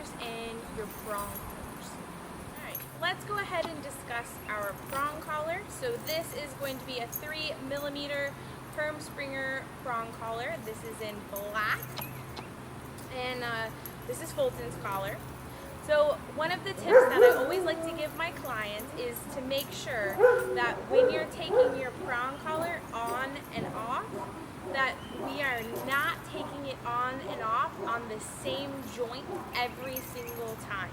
collars and your prong collars. Alright, let's go ahead and discuss our prong collar. So this is going to be a 3mm Herm Sprenger prong collar. This is in black, and this is Fulton's collar. So one of the tips that I always like to give my clients is to make sure that when you're taking your prong collar on and off, that we are not taking it on and off on the same joint every single time.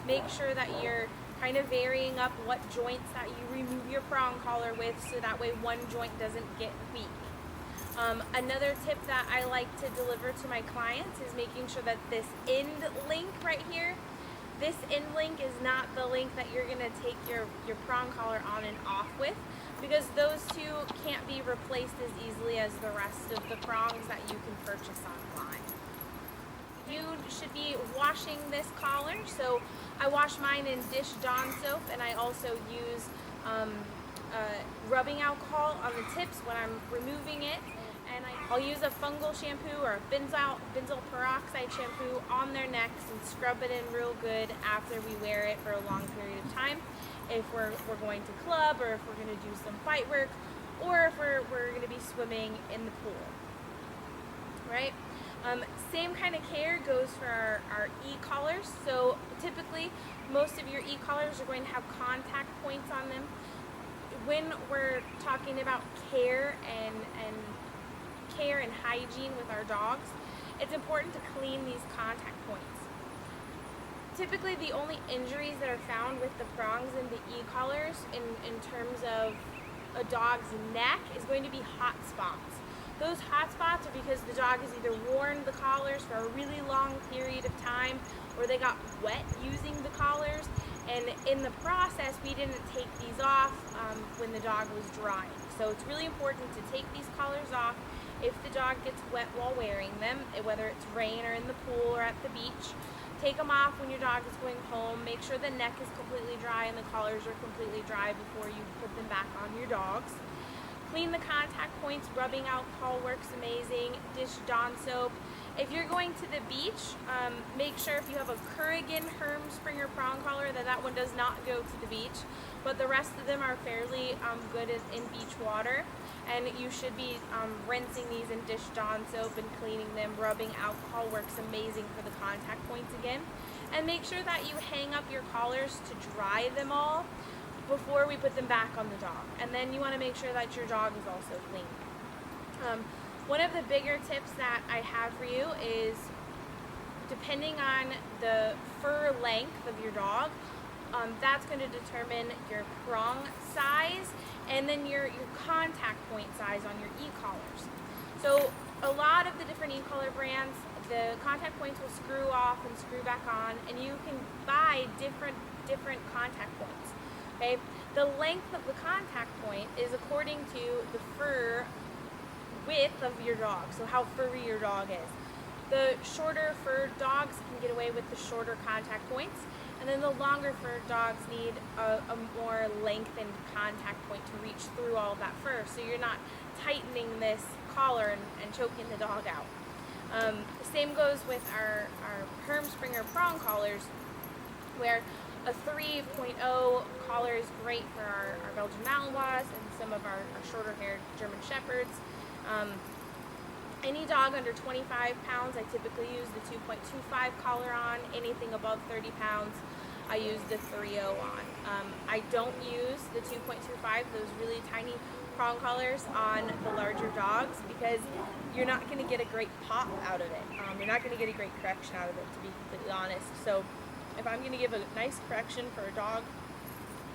Make sure that you're kind of varying up what joints that you remove your prong collar with, so that way one joint doesn't get weak. Another tip that I like to deliver to my clients is making sure that this end link right here, this end link is not the link that you're going to take your prong collar on and off with, because those two can't be replaced as easily as the rest of the prongs that you can purchase online. You should be washing this collar, so I wash mine in dish Dawn soap, and I also use rubbing alcohol on the tips when I'm removing it. And I'll use a fungal shampoo or a benzoyl peroxide shampoo on their necks and scrub it in real good after we wear it for a long period of time. If we're going to club, or if we're going to do some fight work, or if we're going to be swimming in the pool, right? Same kind of care goes for our e-collars. So typically, most of your e-collars are going to have contact points on them. When we're talking about care and hygiene with our dogs, it's important to clean these contact points. Typically, the only injuries that are found with the prongs and the e-collars in terms of a dog's neck is going to be hot spots. Those hot spots are because the dog has either worn the collars for a really long period of time, or they got wet using the collars, and in the process we didn't take these off when the dog was drying. So it's really important to take these collars off if the dog gets wet while wearing them, whether it's rain or in the pool or at the beach. Take them off when your dog is going home. Make sure the neck is completely dry and the collars are completely dry before you put them back on your dogs. Clean the contact points. Rubbing alcohol works amazing. Dish Dawn soap. If you're going to the beach, make sure if you have a Kurrigan Herm Sprenger prong collar that one does not go to the beach, but the rest of them are fairly good in beach water, and you should be rinsing these in Dish Dawn soap and cleaning them. Rubbing alcohol works amazing for the contact points again. And make sure that you hang up your collars to dry them all before we put them back on the dog. And then you want to make sure that your dog is also clean. One of the bigger tips that I have for you is, depending on the fur length of your dog, that's going to determine your prong size and then your contact point size on your e-collars. So a lot of the different e-collar brands, the contact points will screw off and screw back on, and you can buy different contact points. Okay? The length of the contact point is according to the fur width of your dog, so how furry your dog is. The shorter furred dogs can get away with the shorter contact points, and then the longer furred dogs need a more lengthened contact point to reach through all of that fur, so you're not tightening this collar and choking the dog out. The same goes with our Herm Sprenger prong collars, where a 3.0 collar is great for our Belgian Malinois and some of our shorter-haired German Shepherds. Any dog under 25 pounds, I typically use the 2.25 collar on. Anything above 30 pounds, I use the 3.0 on. I don't use the 2.25, those really tiny prong collars, on the larger dogs, because you're not going to get a great pop out of it. You're not going to get a great correction out of it, to be completely honest. So if I'm going to give a nice correction for a dog,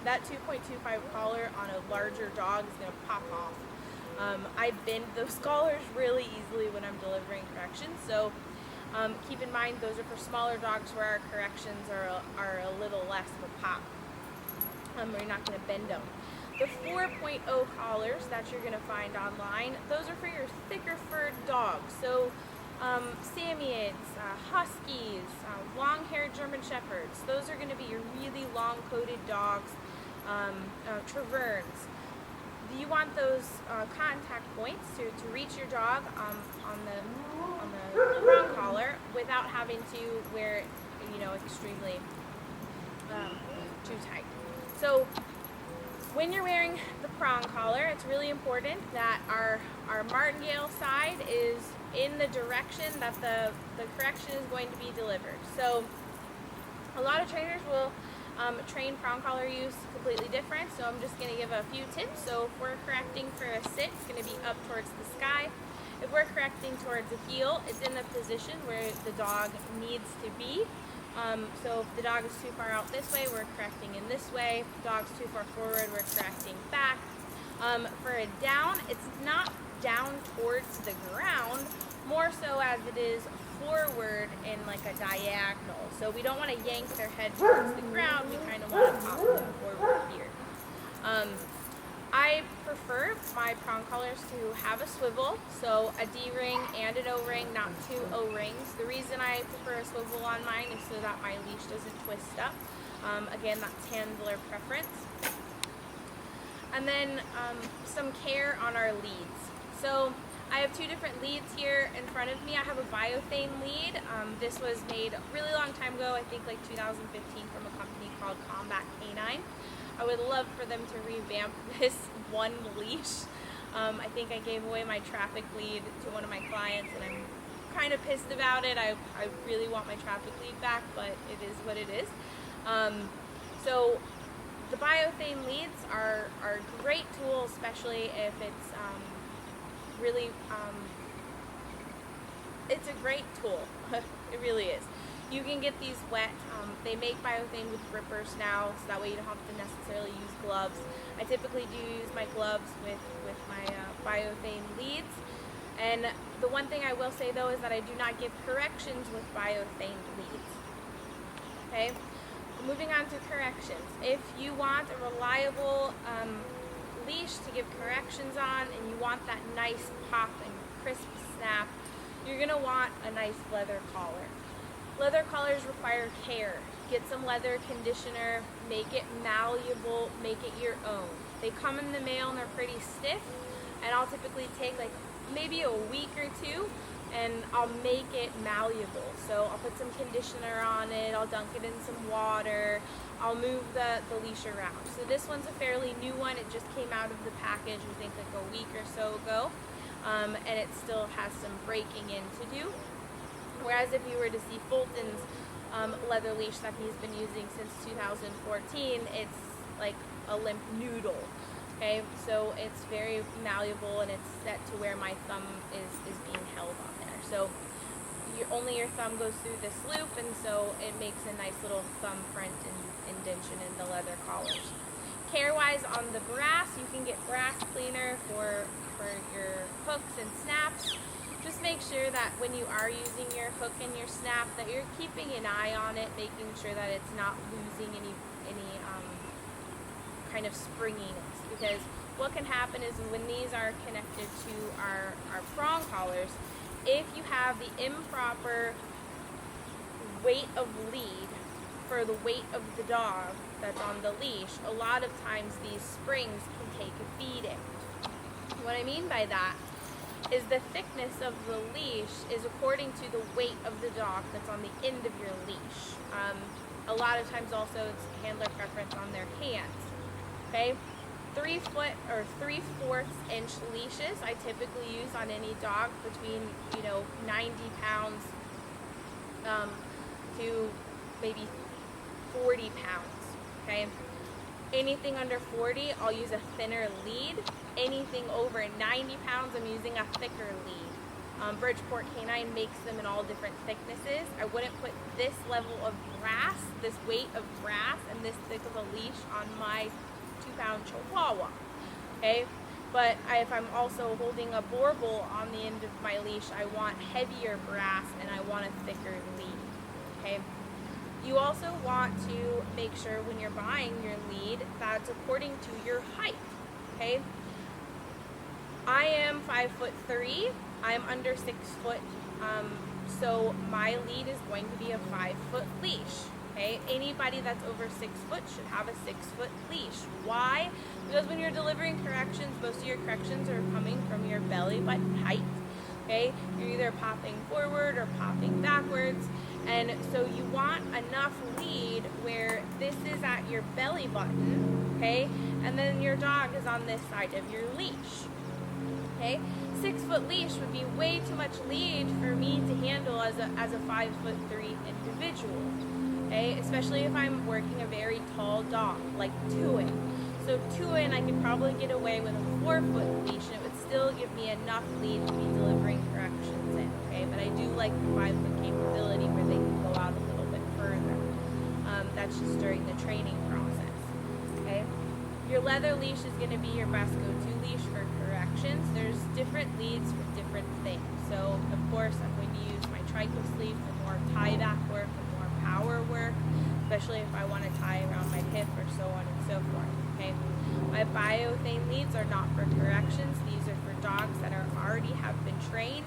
that 2.25 collar on a larger dog is going to pop off. I bend those collars really easily when I'm delivering corrections, so keep in mind those are for smaller dogs where our corrections are a little less of a pop. We're not going to bend them. The 4.0 collars that you're going to find online, those are for your thicker furred dogs. So Samians, Huskies, long-haired German Shepherds, those are going to be your really long-coated dogs, Treverns. You want those contact points to reach your dog on the prong collar without having to wear extremely too tight. So when you're wearing the prong collar, it's really important that our martingale side is in the direction that the correction is going to be delivered. So a lot of trainers will train prong collar use completely different, so I'm just going to give a few tips. So if we're correcting for a sit, it's going to be up towards the sky. If we're correcting towards the heel, it's in the position where the dog needs to be. So if the dog is too far out this way, we're correcting in this way. If the dog's too far forward, we're correcting back. For a down, it's not down towards the ground, more so as it is forward in like a diagonal. So we don't want to yank their head towards the ground, we kind of want to pop them forward here. I prefer my prong collars to have a swivel, so a D-ring and an O-ring, not two O-rings. The reason I prefer a swivel on mine is so that my leash doesn't twist up. Again, that's handler preference. And then some care on our leads. So I have two different leads here in front of me. I have a Biothane lead. This was made a really long time ago, I think like 2015, from a company called Combat Canine. I would love for them to revamp this one leash. I think I gave away my traffic lead to one of my clients, and I'm kind of pissed about it. I really want my traffic lead back, but it is what it is. So the Biothane leads are a great tool, especially if it's really, it's a great tool. It really is. You can get these wet. They make Biothane with grippers now, so that way you don't have to necessarily use gloves. I typically do use my gloves with my Biothane leads. And the one thing I will say though is that I do not give corrections with Biothane leads. Okay? Moving on to corrections. If you want a reliable leash to give corrections on, and you want that nice pop and crisp snap, you're going to want a nice leather collar. Leather collars require care. Get some leather conditioner, make it malleable, make it your own. They come in the mail and they're pretty stiff, and I'll typically take like maybe a week or two and I'll make it malleable. So I'll put some conditioner on it, I'll dunk it in some water, I'll move the leash around. So this one's a fairly new one. It just came out of the package, I think like a week or so ago, and it still has some breaking in to do. Whereas if you were to see Fulton's leather leash that he's been using since 2014, it's like a limp noodle. Okay, so it's very malleable and it's set to where my thumb is being held on there. So only your thumb goes through this loop, and so it makes a nice little thumbprint and indentation in the leather collars. Care-wise on the brass, you can get brass cleaner for your hooks and snaps. Just make sure that when you are using your hook and your snap that you're keeping an eye on it, making sure that it's not losing any kind of springiness. Because what can happen is when these are connected to our prong collars, if you have the improper weight of lead for the weight of the dog that's on the leash, a lot of times these springs can take a beating. What I mean by that is the thickness of the leash is according to the weight of the dog that's on the end of your leash. A lot of times also it's handler preference on their hands. Okay, 3 foot or 3/4 inch leashes I typically use on any dog between 90 pounds to maybe 40 pounds. Okay, anything under 40 I'll use a thinner lead. Anything over 90 pounds I'm using a thicker lead. Bridgeport Canine makes them in all different thicknesses. I wouldn't put this level of brass, this weight of brass, and this thick of a leash on my 2-pound Chihuahua. Okay, but if I'm also holding a Borbal on the end of my leash, I want heavier brass and I want a thicker lead. Okay. You also want to make sure when you're buying your lead that it's according to your height. Okay. I am 5'3". I'm under 6 foot, so my lead is going to be a 5-foot leash. Okay, anybody that's over 6 foot should have a 6-foot leash. Why? Because when you're delivering corrections, most of your corrections are coming from your belly button height. Okay, you're either popping forward or popping backwards, And so you want enough lead where this is at your belly button, okay? And then your dog is on this side of your leash, okay? 6 foot leash would be way too much lead for me to handle as a 5'3" individual, okay? Especially if I'm working a very tall dog, like Tuin. So Tuin, I could probably get away with a 4 foot leash, and it would still give me enough lead to be delivering corrections in, okay? But I do like the 5 foot capability where they can go out a little bit further. That's just during the training process, okay? Your leather leash is going to be your best go-to leash for corrections. There's different leads for different things. So, of course, I'm going to use my trico sleeve for more tie-back work, for more power work, especially if I want to tie around my hip or so on and so forth, okay? My biothane leads are not for corrections. These are for dogs that already have been trained.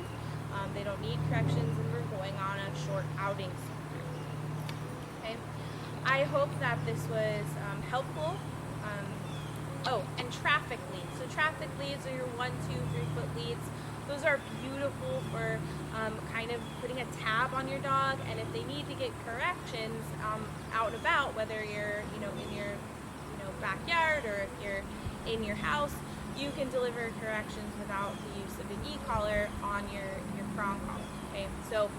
They don't need corrections, and we're going on a short outing somewhere, okay? I hope that this was helpful. Oh, and traffic leads. So traffic leads are your 1, 2, 3 foot leads. Those are beautiful for kind of putting a tab on your dog, and if they need to get corrections out and about, whether you're in your backyard or if you're in your house, you can deliver corrections without the use of an e-collar on your prong collar. Okay, so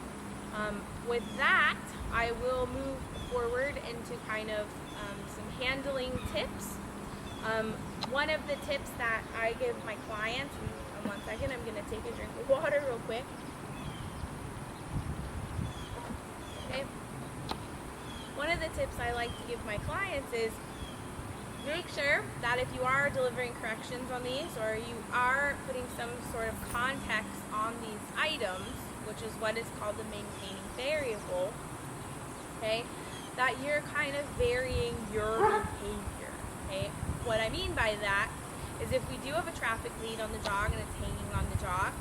with that, I will move forward into kind of some handling tips. One of the tips that I give my clients, and 1 second, I'm going to take a drink of water real quick. Okay. One of the tips I like to give my clients is make sure that if you are delivering corrections on these, or you are putting some sort of context on these items, which is what is called the maintaining variable, okay, that you're kind of varying your behavior, okay? What I mean by that is if we do have a traffic lead on the dog and it's hanging on the dog,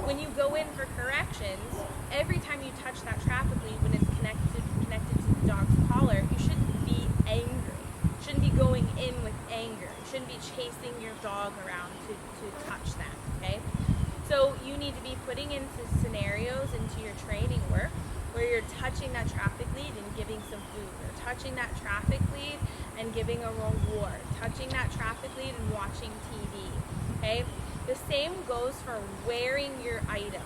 when you go in for corrections, every time you touch that traffic lead when it's connected to the dog's collar, you shouldn't be angry. You shouldn't be going in with anger. You shouldn't be chasing your dog around to touch that, okay? So you need to be putting into scenarios into your training work where you're touching that traffic lead and giving some food, or touching that traffic lead and giving a reward, touching that traffic lead and watching TV, okay? The same goes for wearing your items.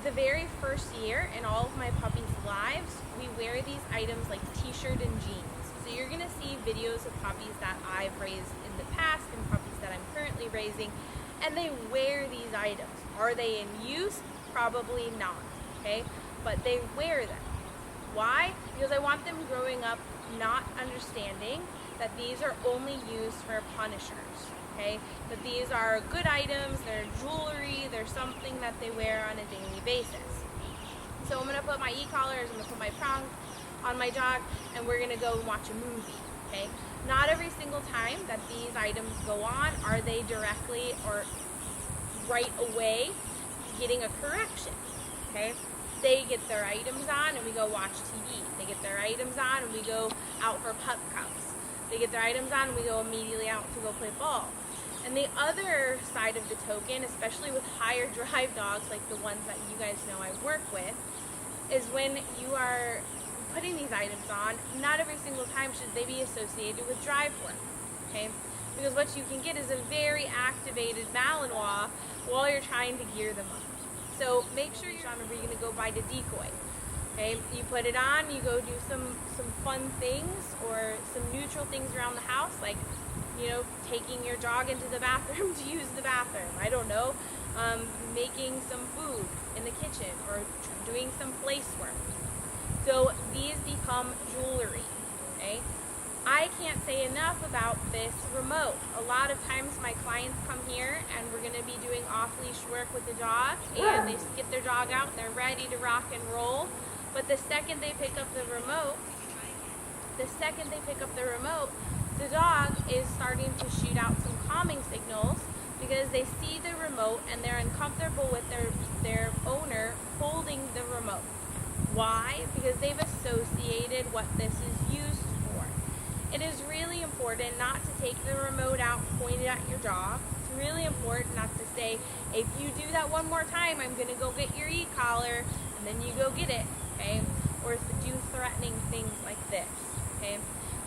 The very first year in all of my puppies' lives, we wear these items like t-shirt and jeans. So you're gonna see videos of puppies that I've raised in the past and puppies that I'm currently raising, and they wear these items. Are they in use? Probably not, okay? But they wear them. Why? Because I want them growing up not understanding that these are only used for punishers, okay? That these are good items, they're jewelry, they're something that they wear on a daily basis. So I'm gonna put my e-collars, I'm gonna put my prong on my dog, and we're gonna go and watch a movie, okay? Not every single time that these items go on are they directly or right away getting a correction, okay? They get their items on and we go watch TV. They get their items on and we go out for pup cups. They get their items on and we go immediately out to go play ball. And the other side of the token, especially with higher drive dogs like the ones that you guys know I work with, is when you are putting these items on, not every single time should they be associated with drive work, okay? Because what you can get is a very activated Malinois while you're trying to gear them up. So make sure you're going to go buy the decoy. Okay, you put it on, you go do some fun things or some neutral things around the house, like, taking your dog into the bathroom to use the bathroom. I don't know, making some food in the kitchen or doing some place work. So these become jewelry, okay? I can't say enough about this remote. A lot of times my clients come here and we're going to be doing off-leash work with the dog, and they get their dog out and they're ready to rock and roll. But the second they pick up the remote, the dog is starting to shoot out some calming signals because they see the remote and they're uncomfortable with their owner holding the remote. Why? Because they've associated what this is used for. It is really important not to take the remote out and point it at your dog. It's really important not to say, if you do that one more time, I'm going to go get your e-collar, and then you go get it, okay? Or do threatening things like this, okay?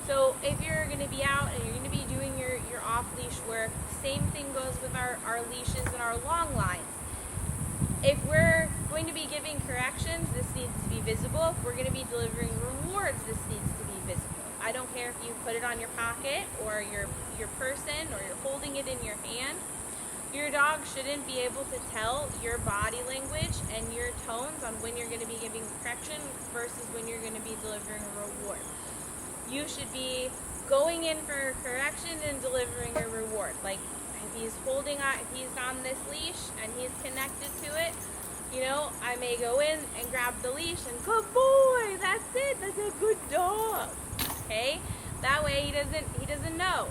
So if you're going to be out and you're going to be doing your off-leash work, same thing goes with our leashes and our long lines. If we're going to be giving corrections, this needs to be visible. If we're going to be delivering rewards, this needs to be visible. I don't care if you put it on your pocket or your person or you're holding it in your hand. Your dog shouldn't be able to tell your body language and your tones on when you're going to be giving correction versus when you're going to be delivering a reward. You should be going in for correction and delivering a reward. Like if he's on this leash and he's connected to it, you know, I may go in and grab the leash and good boy, that's it, that's a good dog. Okay? That way he doesn't know.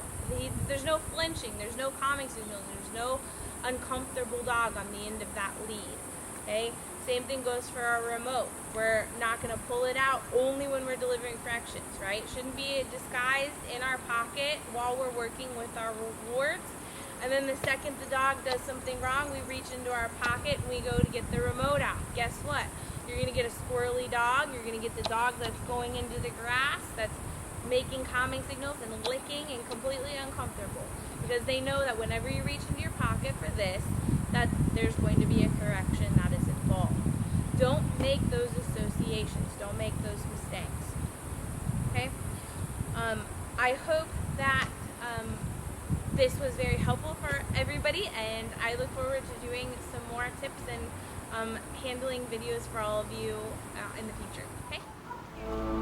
There's no flinching, there's no calming signals, there's no uncomfortable dog on the end of that lead. Okay? Same thing goes for our remote. We're not going to pull it out only when we're delivering corrections, right? It shouldn't be disguised in our pocket while we're working with our rewards. And then the second the dog does something wrong, we reach into our pocket and we go to get the remote out. Guess what? You're going to get a squirrely dog. You're going to get the dog that's going into the grass, that's making calming signals and licking and completely uncomfortable. Because they know that whenever you reach into your pocket for this, that there's going to be a correction that is involved. Don't make those associations. Don't make those mistakes. Okay? I hope that this was very helpful for everybody, and I look forward to doing some more tips and handling videos for all of you in the future. Okay?